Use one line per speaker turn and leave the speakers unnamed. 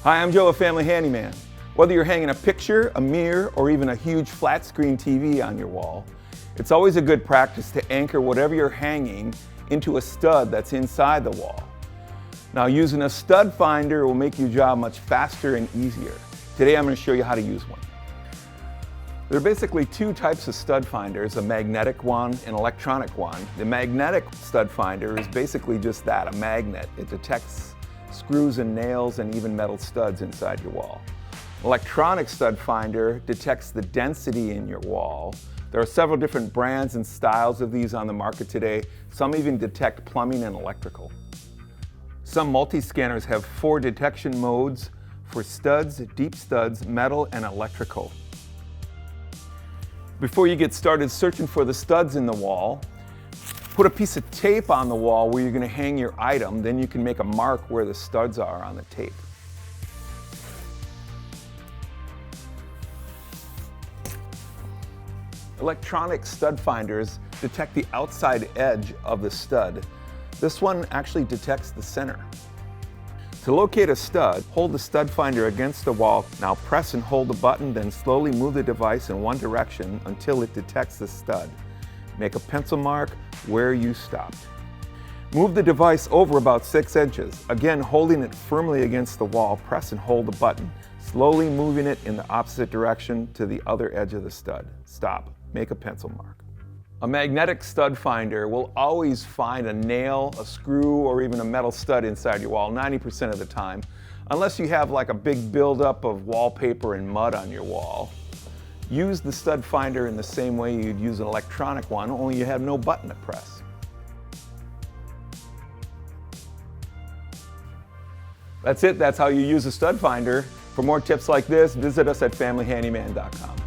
Hi, I'm Joe of Family Handyman. Whether you're hanging a picture, a mirror, or even a huge flat screen TV on your wall, it's always a good practice to anchor whatever you're hanging into a stud that's inside the wall. Now, using a stud finder will make your job much faster and easier. Today I'm going to show you how to use one. There are basically two types of stud finders, a magnetic one and an electronic one. The magnetic stud finder is basically just that, a magnet. It detects screws and nails and even metal studs inside your wall. Electronic stud finder detects the density in your wall. There are several different brands and styles of these on the market today. Some even detect plumbing and electrical. Some multi-scanners have 4 detection modes for studs, deep studs, metal, and electrical. Before you get started searching for the studs in the wall, put a piece of tape on the wall where you're going to hang your item, then you can make a mark where the studs are on the tape. Electronic stud finders detect the outside edge of the stud. This one actually detects the center. To locate a stud, hold the stud finder against the wall. Now press and hold the button, then slowly move the device in one direction until it detects the stud. Make a pencil mark where you stopped. Move the device over about 6 inches. Again, holding it firmly against the wall, press and hold the button, slowly moving it in the opposite direction to the other edge of the stud. Stop. Make a pencil mark. A magnetic stud finder will always find a nail, a screw, or even a metal stud inside your wall 90% of the time, unless you have like a big buildup of wallpaper and mud on your wall. Use the stud finder in the same way you'd use an electronic one, only you have no button to press. That's it. That's how you use a stud finder. For more tips like this, visit us at familyhandyman.com.